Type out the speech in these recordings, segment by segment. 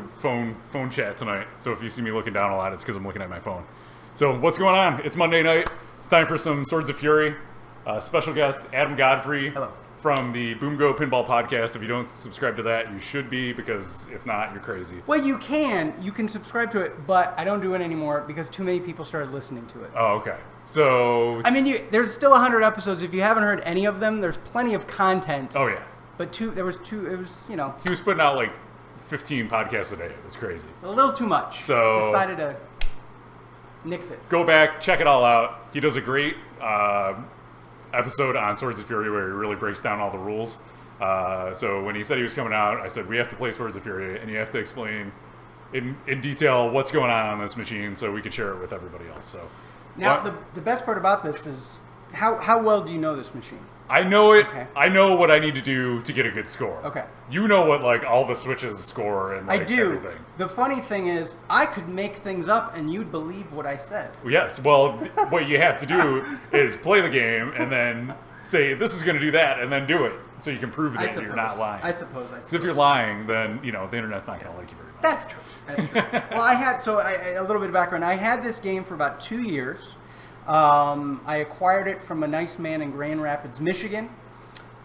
phone chat tonight. So if you see me looking down a lot, it's because I'm looking at my phone. So what's going on? It's Monday night. It's time for some Swords of Fury. Special guest Adam Godfrey. Hello. From the Boom Go Pinball Podcast. If you don't subscribe to that, you should be, because if not, you're crazy. Well, you can subscribe to it, but I don't do it anymore because too many people started listening to it. Oh, okay. So I mean, there's still 100 episodes. If you haven't heard any of them, there's plenty of content. Oh yeah. But it was He was putting out like 15 podcasts a day. It was crazy. It's a little too much. So decided to nix it. Go back, check it all out. He does a great episode on Swords of Fury where he really breaks down all the rules. So when he said he was coming out, I said, we have to play Swords of Fury, and you have to explain in detail what's going on this machine so we can share it with everybody else. So now, the best part about this is how well do you know this machine? I know it. Okay. I know what I need to do to get a good score. Okay. You know what, like, all the switches score and like, I do. Everything. The funny thing is, I could make things up and you'd believe what I said. Yes. Well, what you have to do is play the game and then say, this is going to do that, and then do it. So you can prove that you're not lying. I suppose. Because if you're lying, then, the internet's not going to like you very much. That's true. Well, a little bit of background. I had this game for about 2 years. I acquired it from a nice man in Grand Rapids, Michigan,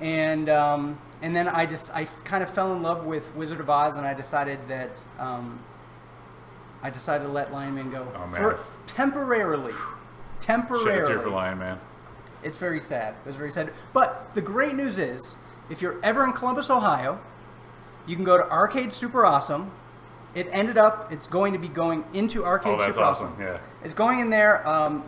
and then I kind of fell in love with Wizard of Oz, and I decided to let Lion Man go temporarily. Shit, here for Lion Man. It's very sad. It was very sad. But the great news is, if you're ever in Columbus, Ohio, you can go to Arcade Super Awesome. It's going to be going into Arcade Super Awesome. Yeah. It's going in there.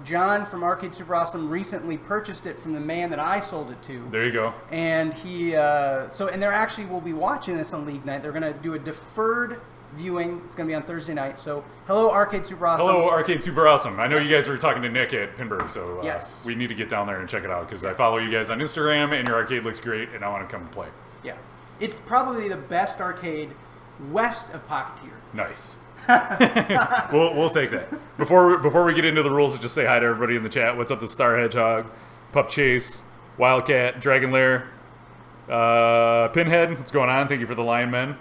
John from Arcade Super Awesome recently purchased it from the man that I sold it to. There you go. And and they're actually will be watching this on League Night. They're going to do a deferred viewing. It's going to be on Thursday night. So, hello, Arcade Super Awesome. Hello, Arcade Super Awesome. I know you guys were talking to Nick at Pinburg, so yes. We need to get down there and check it out, because I follow you guys on Instagram, and your arcade looks great, and I want to come play. Yeah. It's probably the best arcade west of Pocketeer. Nice. we'll take that. Before we get into the rules, just say hi to everybody in the chat. What's up to Star Hedgehog, Pup Chase, Wildcat, Dragon Lair, Pinhead? What's going on? Thank you for the Lion Men.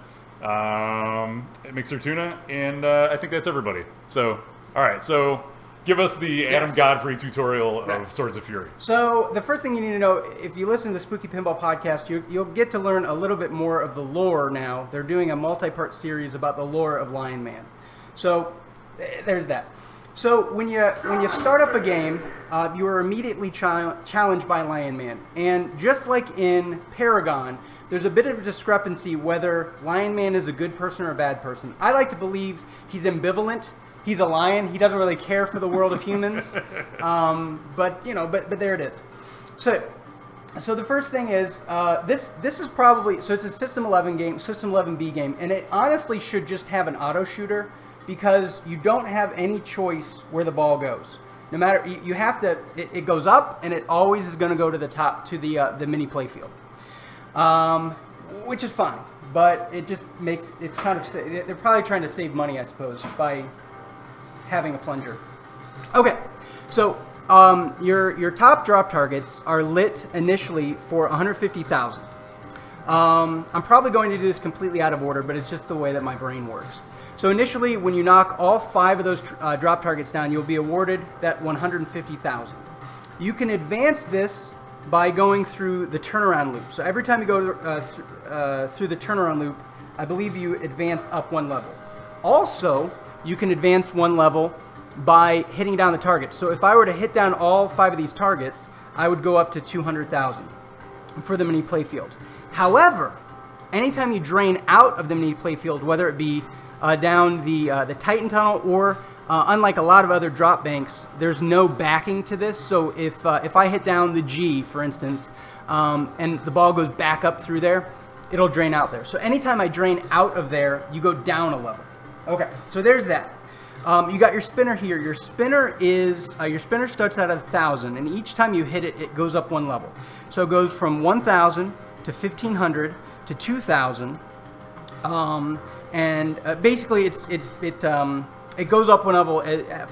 Mixer Tuna, and I think that's everybody. So, all right. So, give us the Adam Godfrey tutorial of Swords of Fury. So, the first thing you need to know, if you listen to the Spooky Pinball Podcast, you'll get to learn a little bit more of the lore now. They're doing a multi-part series about the lore of Lion Man. So, there's that. So, when you start up a game, you are immediately challenged by Lion Man. And just like in Paragon, there's a bit of a discrepancy whether Lion Man is a good person or a bad person. I like to believe he's ambivalent. He's a lion. He doesn't really care for the world of humans. But there it is. So the first thing is this is probably, so it's a System 11 game, System 11B game, and it honestly should just have an auto shooter, because you don't have any choice where the ball goes. No matter, you have to. It goes up, and it always is going to go to the top, to the mini playfield. Which is fine, but it just makes, it's kind of, they're probably trying to save money, I suppose, by having a plunger. Okay, so your top drop targets are lit initially for 150,000. I'm probably going to do this completely out of order, but it's just the way that my brain works. So initially, when you knock all 5 of those drop targets down, you'll be awarded that 150,000. You can advance this by going through the turnaround loop. So every time you go through the turnaround loop, I believe you advance up 1 level. Also, you can advance 1 level by hitting down the targets. So if I were to hit down all 5 of these targets, I would go up to 200,000 for the mini playfield. However, anytime you drain out of the mini playfield, whether it be down the Titan tunnel or unlike a lot of other drop banks, there's no backing to this. So if I hit down the G, for instance, and the ball goes back up through there, it'll drain out there. So anytime I drain out of there, you go down a level. Okay, so there's that. You got your spinner here. Your spinner starts out at 1,000, and each time you hit it, it goes up 1 level. So it goes from 1,000 to 1,500 to 2,000, and basically it goes up 1 level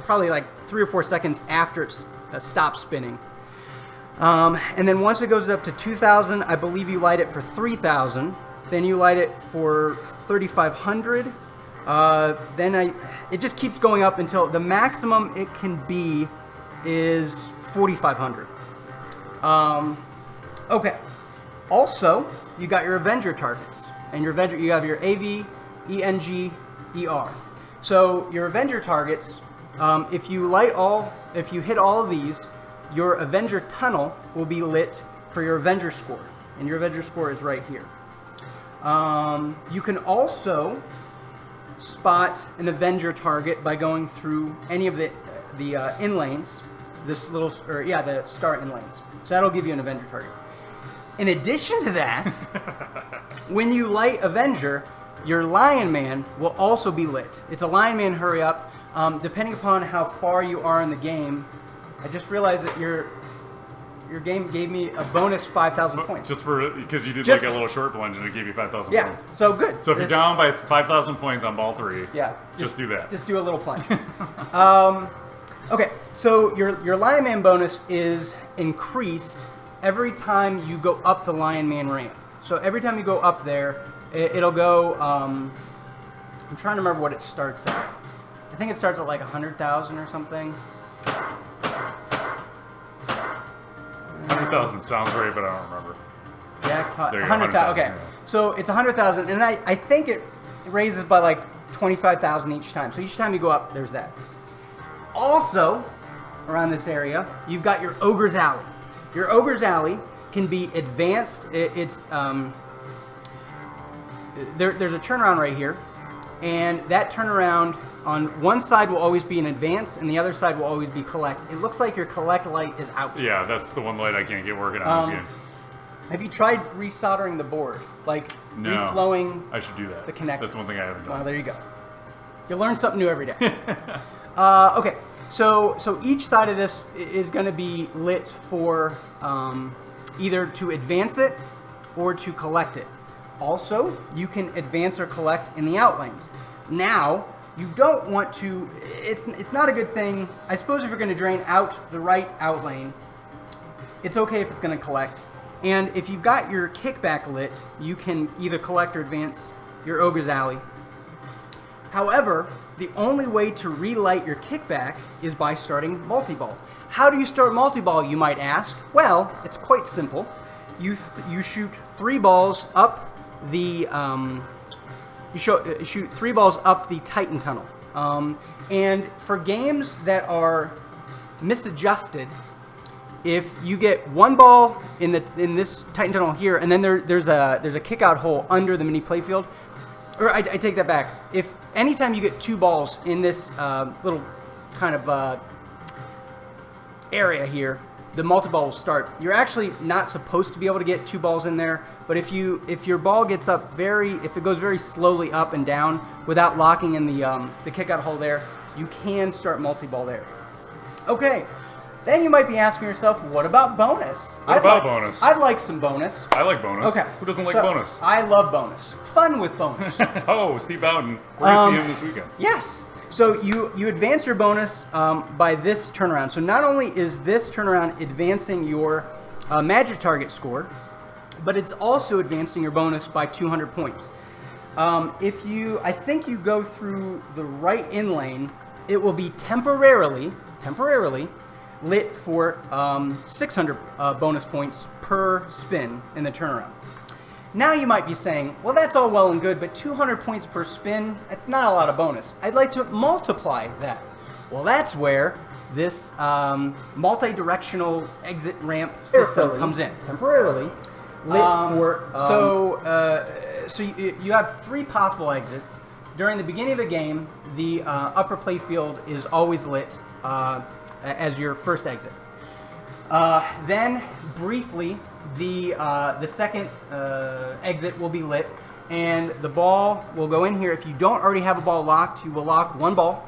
probably like 3 or 4 seconds after it stops spinning. And then once it goes up to 2,000, I believe you light it for 3,000. Then you light it for 3,500. Then it just keeps going up until the maximum it can be is 4,500. Okay. Also, you got your Avenger targets, and you have your AV, ENG, ER. So your Avenger targets, if you hit all of these, your Avenger tunnel will be lit for your Avenger score, and your Avenger score is right here. You can also spot an Avenger target by going through any of the in lanes, the star in lanes. So that'll give you an Avenger target. In addition to that, when you light Avenger, your Lion Man will also be lit. It's a Lion Man hurry up. Depending upon how far you are in the game, I just realized that your game gave me a bonus 5,000 points. Just because you did like a little short plunge and it gave you 5,000 points. Yeah, so good. So if you're down by 5,000 points on ball 3, just do that. Just do a little plunge. Okay, so your Lion Man bonus is increased every time you go up the Lion Man ramp. So every time you go up there, it'll go, I'm trying to remember what it starts at. I think it starts at like 100,000 or something. 100,000 sounds right, but I don't remember. Jackpot. 100,000. Okay, so it's 100,000, and I think it raises by like 25,000 each time. So each time you go up, there's that. Also, around this area, you've got your Ogres Alley. Your Ogres Alley can be advanced. There's a turnaround right here, and that turnaround on one side will always be an advance, and the other side will always be collect. It looks like your collect light is out. Yeah, that's the one light I can't get working on this game. Have you tried resoldering the board? Like reflowing I should do that. The connector. That's one thing I haven't done. Well, there you go. You learn something new every day. Okay, so each side of this is going to be lit for either to advance it or to collect it. Also, you can advance or collect in the out lanes. Now, you don't want to, it's not a good thing. I suppose if you're going to drain out the right out lane, it's okay if it's going to collect. And if you've got your kickback lit, you can either collect or advance your Ogres Alley. However, the only way to relight your kickback is by starting multi-ball. How do you start multi-ball, you might ask? Well, it's quite simple. You shoot 3 balls up the shoot 3 balls up the Titan tunnel. And for games that are misadjusted, if you get 1 ball in this Titan tunnel here, and then there's a kick out hole under the mini playfield. Or I take that back. If anytime you get 2 balls in this little kind of area here, the multi-ball will start. You're actually not supposed to be able to get 2 balls in there, but if your ball gets up if it goes very slowly up and down without locking in the kick out hole there, you can start multi-ball there. Okay. Then you might be asking yourself, what about bonus? Bonus? I'd like some bonus. I like bonus. Okay. Who doesn't like bonus? I love bonus. Fun with bonus. Oh, Steve Bowden. We're going to see him this weekend. Yes. So you advance your bonus by this turnaround. So not only is this turnaround advancing your magic target score, but it's also advancing your bonus by 200 points. I think you go through the right in lane, it will be temporarily lit for 600 bonus points per spin in the turnaround. Now you might be saying, well, that's all well and good, but 200 points per spin, that's not a lot of bonus. I'd like to multiply that. Well, that's where this multi-directional exit ramp system comes in. Temporarily lit for... So you have 3 possible exits. During the beginning of the game, the upper play field is always lit as your first exit. Then, briefly, the second exit will be lit, and the ball will go in here. If you don't already have a ball locked, you will lock 1 ball.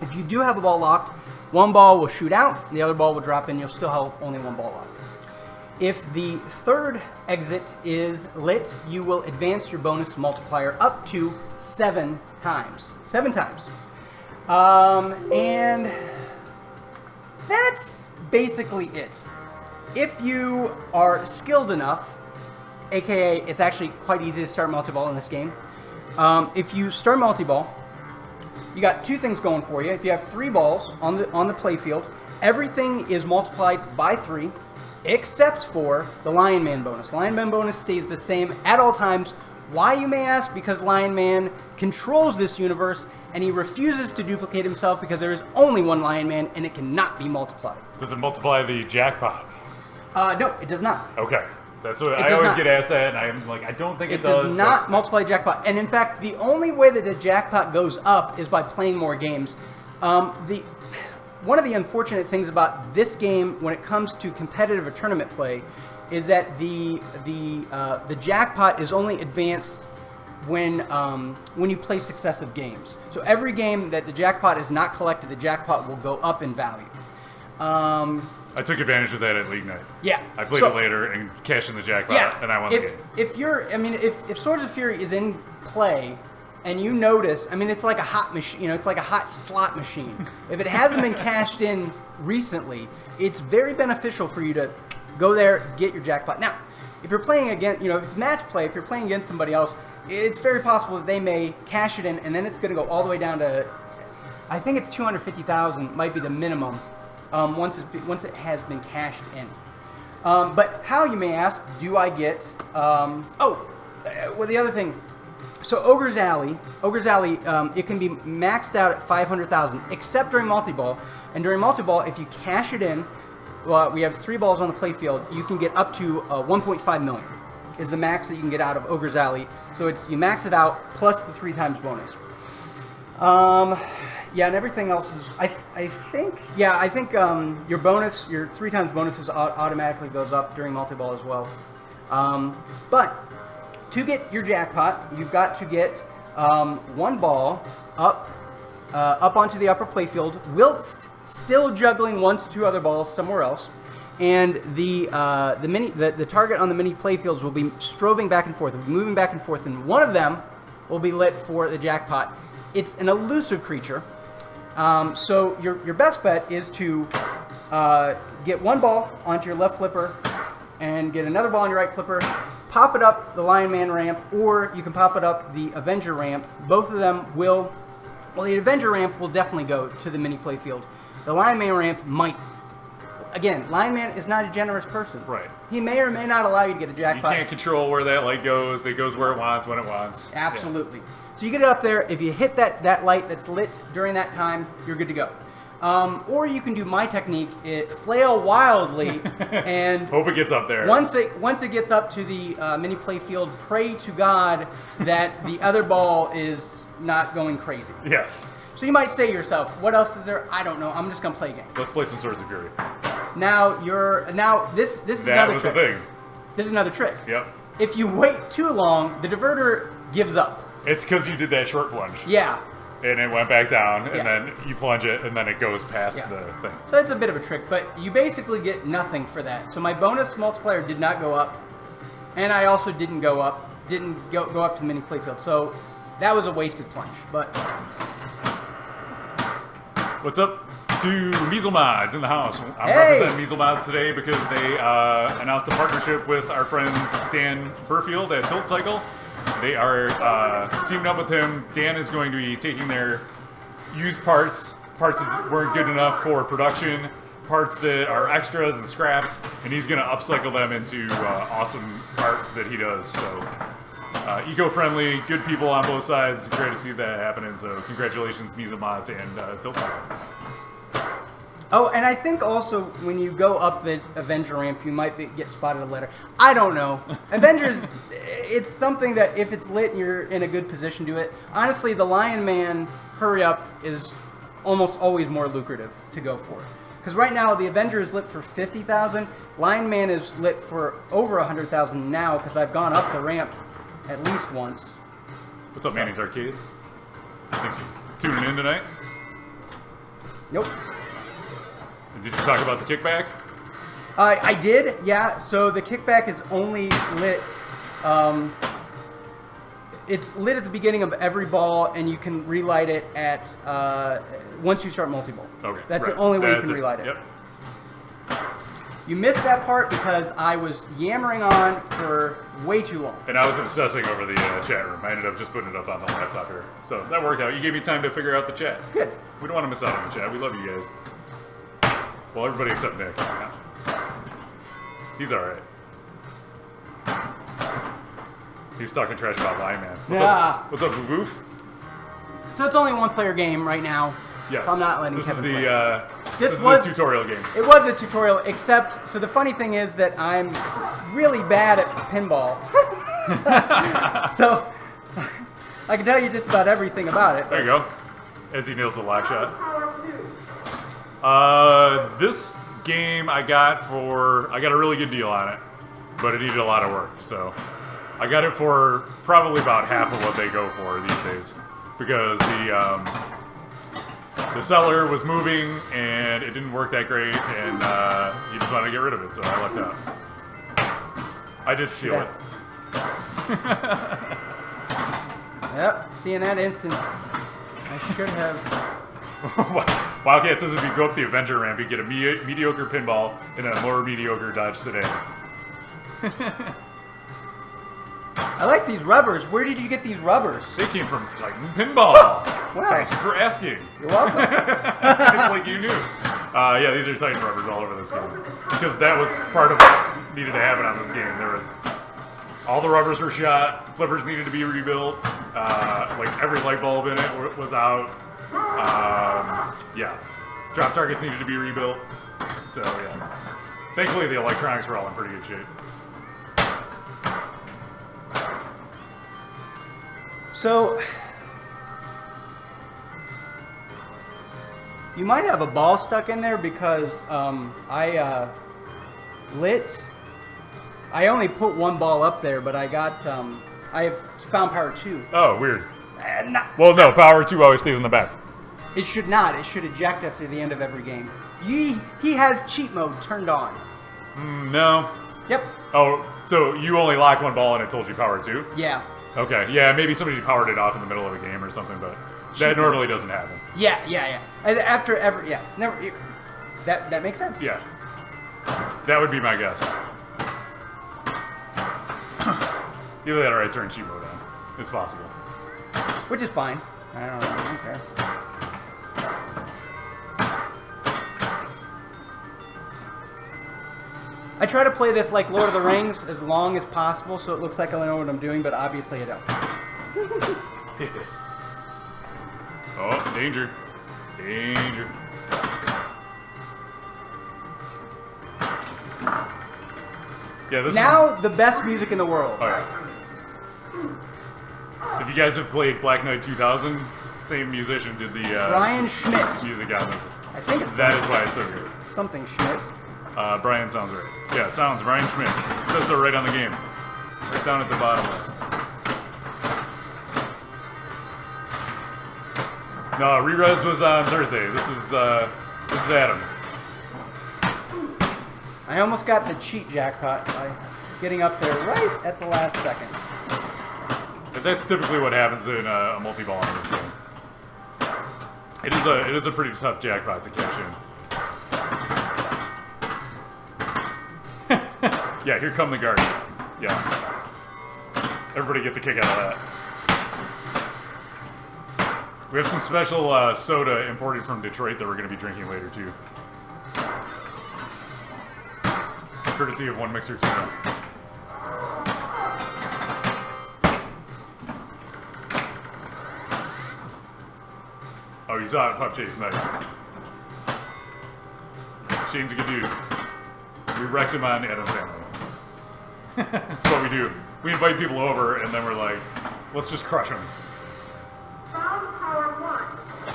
If you do have a ball locked, 1 ball will shoot out, the other ball will drop in. You'll still have only 1 ball locked. If the third exit is lit, you will advance your bonus multiplier up to 7 times. 7 times. And that's basically it. If you are skilled enough, aka it's actually quite easy to start multi-ball in this game, If you start multi-ball, you got two things going for you. If you have 3 balls on the playfield, everything is multiplied by 3, except for the Lion Man bonus. Lion Man bonus stays the same at all times. Why, you may ask? Because Lion Man controls this universe, and he refuses to duplicate himself because there is only one Lion Man, and it cannot be multiplied. Does it multiply the jackpot? No, it does not. Okay. That's what I always get asked that, and I'm like, I don't think it does. It does not multiply jackpot. And in fact, the only way that the jackpot goes up is by playing more games. One of the unfortunate things about this game when it comes to competitive or tournament play is that the jackpot is only advanced when you play successive games. So every game that the jackpot is not collected, the jackpot will go up in value. I took advantage of that at League Night. Yeah. I played it later and cashed in the jackpot, and I won the game. If Swords of Fury is in play, and you notice, it's like a hot machine. It's like a hot slot machine. If it hasn't been cashed in recently, it's very beneficial for you to go there, get your jackpot. Now, if you're playing against, if it's match play, if you're playing against somebody else, it's very possible that they may cash it in, and then it's going to go all the way down to, I think it's 250,000 might be the minimum. Once it has been cashed in. But how, you may ask, do I get... the other thing. So Ogres Alley, it can be maxed out at 500,000, except during multi-ball. And during multi-ball, if you cash it in, we have 3 balls on the playfield, you can get up to 1.5 million is the max that you can get out of Ogres Alley. So you max it out plus the 3 times bonus. And everything else is, I think your bonus, your 3 times bonuses automatically goes up during multi-ball as well. But to get your jackpot, you've got to get 1 ball up onto the upper playfield, whilst still juggling 1 to 2 other balls somewhere else. And the target on the mini playfields will be strobing back and forth, moving back and forth, and one of them will be lit for the jackpot. It's an elusive creature. So your best bet is to get 1 ball onto your left flipper and get another ball on your right flipper, pop it up the Lion Man ramp, or you can pop it up the Avenger ramp. Both of them will, the Avenger ramp will definitely go to the mini playfield. The Lion Man ramp might. Again, Lion Man is not a generous person. Right. He may or may not allow you to get a jackpot. You can't control where that light goes. It goes where it wants, when it wants. Absolutely. Yeah. So you get it up there. If you hit that light that's lit during that time, you're good to go. Or you can do my technique, flail wildly, and hope it gets up there. Once it gets up to the mini playfield, pray to God that the other ball is not going crazy. Yes. So you might say to yourself, what else is there? I don't know. I'm just gonna play a game. Let's play some Swords of Fury. Now this is another trick. That was the thing. This is another trick. Yep. If you wait too long, the diverter gives up. It's because you did that short plunge. Yeah. And it went back down, and then you plunge it, and then it goes past the thing. So it's a bit of a trick, but you basically get nothing for that. So my bonus multiplier did not go up, and I also didn't go up to the mini playfield. So that was a wasted plunge. But what's up to Measle Mods in the house? I'm representing Measle Mods today because they announced a partnership with our friend Dan Burfield at Tilt Cycle. They are teaming up with him. Dan is going to be taking their used parts that weren't good enough for production, parts that are extras and scraps, and he's going to upcycle them into awesome art that he does. So eco-friendly, good people on both sides. It's great to see that happening. So congratulations, Measle Mods and Tilt Cycle. Oh, and I think also when you go up the Avenger ramp, you might get spotted a letter. I don't know. Avengers, it's something that if it's lit and you're in a good position to do it. Honestly, the Lion Man hurry up is almost always more lucrative to go for. Because right now, the Avenger is lit for 50,000. Lion Man is lit for over 100,000 now because I've gone up the ramp at least once. What's up, Manny's Arcade? Thanks for tuning in tonight. Nope. Did you talk about the kickback? I did, yeah. So the kickback is only lit. It's lit at the beginning of every ball, and you can relight it at once you start multi-ball. Okay. That's the only way you can relight it. Yep. You missed that part because I was yammering on for way too long. And I was obsessing over the chat room. I ended up just putting it up on the laptop here. So that worked out. You gave me time to figure out the chat. Good. We don't want to miss out on the chat. We love you guys. Well, everybody except Nick. He's alright. He's talking trash about Lyman. What's up, Voof? So it's only a one-player game right now. Yes. So I'm not letting this Kevin is the, play. This was the tutorial game. It was a tutorial, except, so the funny thing is that I'm really bad at pinball. So I can tell you just about everything about it. There you go. As he nails the lock shot. This game I got a really good deal on it, but it needed a lot of work, so I got it for probably about half of what they go for these days, because the seller was moving and it didn't work that great, and he just wanted to get rid of it, so I left out. I did steal it. Yep, see, in that instance, I should have... Wildcat says if you go up the Avenger ramp, you get a mediocre pinball and then a more mediocre Dodge sedan. I like these rubbers. Where did you get these rubbers? They came from Titan Pinball. Wow. Thank you for asking. You're welcome. It's like you knew. Yeah, these are Titan rubbers all over this game. Because that was part of what needed to happen on this game. There was... all the rubbers were shot. Flippers needed to be rebuilt. Like every light bulb in it was out. Yeah. Drop targets needed to be rebuilt. So, yeah. Thankfully, the electronics were all in pretty good shape. So, you might have a ball stuck in there because I only put one ball up there, but I got, I have found power 2. Oh, weird. Well, no, power 2 always stays in the back. It should not. It should eject after the end of every game. He has cheat mode turned on. No. Yep. Oh, so you only locked one ball and it told you power 2? Yeah. Okay, yeah, maybe somebody powered it off in the middle of a game or something, but that normally doesn't happen. Yeah. And after every, never. That makes sense. Yeah. That would be my guess. Either that or I turn cheat mode on. It's possible. Which is fine. I don't care. I try to play this like Lord of the Rings as long as possible so it looks like I know what I'm doing, but obviously I don't. Oh, danger. Danger. Yeah, this now the best music in the world. Oh, yeah. So if you guys have played Black Knight 2000, same musician did the Brian Schmidt. music on this. I think it's That is why it's so good. something Schmidt. Brian sounds right. Yeah, sounds Brian Schmidt. It says so right on the game. Right down at the bottom. No, Re-Res was on Thursday. This is Adam. I almost got the cheat jackpot by getting up there right at the last second. But that's typically what happens in a multi-ball in this game. It is a pretty tough jackpot to cash in. Yeah, here come the guards. Yeah. Everybody gets a kick out of that. We have some special soda imported from Detroit that we're going to be drinking later, too. Courtesy of One Mixer Tuna. Oh, you saw it, Pup Chase. Nice. Shane's a good dude. We wrecked him on Adam's Family. That's what we do. We invite people over, and then we're like, let's just crush them.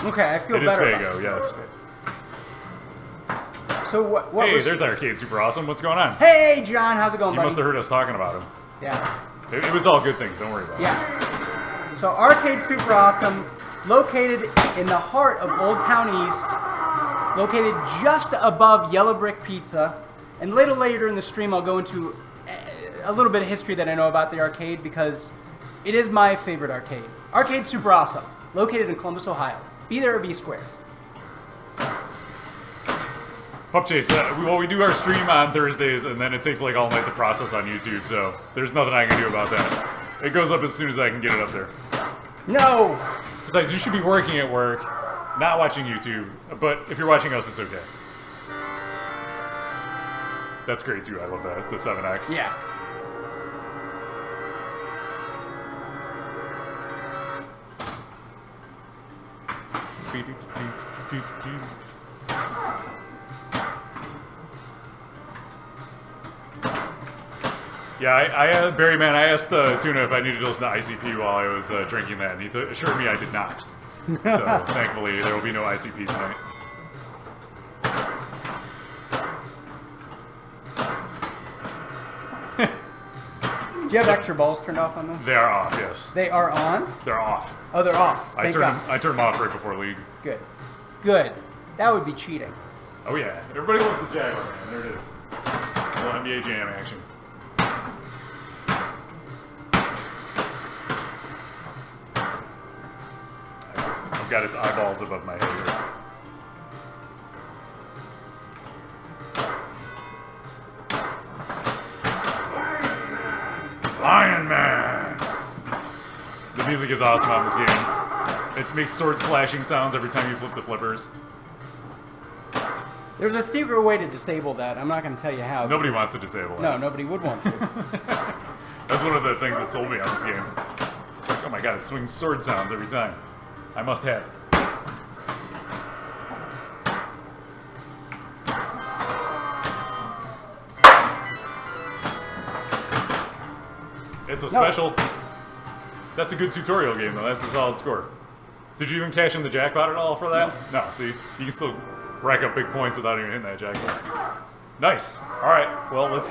Okay, I feel It is better. Fago, yes. So what Hey, was... there's Arcade Super Awesome. What's going on? Hey, John, how's it going, You buddy? must have heard us talking about him. Yeah. It was all good things. Don't worry about it. Yeah. So Arcade Super Awesome, located in the heart of Old Town East, located just above Yellow Brick Pizza. And later in the stream, I'll go into a little bit of history that I know about the arcade because it is my favorite arcade. Arcade Super Awesome, located in Columbus, Ohio. Be there or be square. Pup Chase, we do our stream on Thursdays, and then it takes like all night to process on YouTube, so there's nothing I can do about that. It goes up as soon as I can get it up there. No! Besides, you should be working at work, not watching YouTube, but if you're watching us, it's okay. That's great too, I love that, the 7X. Yeah. Yeah, Barry, man, I asked Tuna if I needed to listen to ICP while I was drinking that, and he assured me I did not. So, thankfully, there will be no ICP tonight. Do you have extra balls turned off on this? They are off, yes. They are on? They're off. Oh, they're off. I turned them off right before League. Good. Good. That would be cheating. Oh, yeah. Everybody loves the Jaguar, man. There it is. A little NBA Jam action. I've got its eyeballs above my head here. Lion Man! The music is awesome on this game. It makes sword slashing sounds every time you flip the flippers. There's a secret way to disable that. I'm not going to tell you how. Nobody wants to disable it. No, nobody would want to. That's one of the things that sold me on this game. It's like, oh my god, it swings sword sounds every time. I must have it. It's a special. That's a good tutorial game, though. That's a solid score. Did you even cash in the jackpot at all for that? No, see? You can still rack up big points without even hitting that jackpot. Nice. All right, well, let's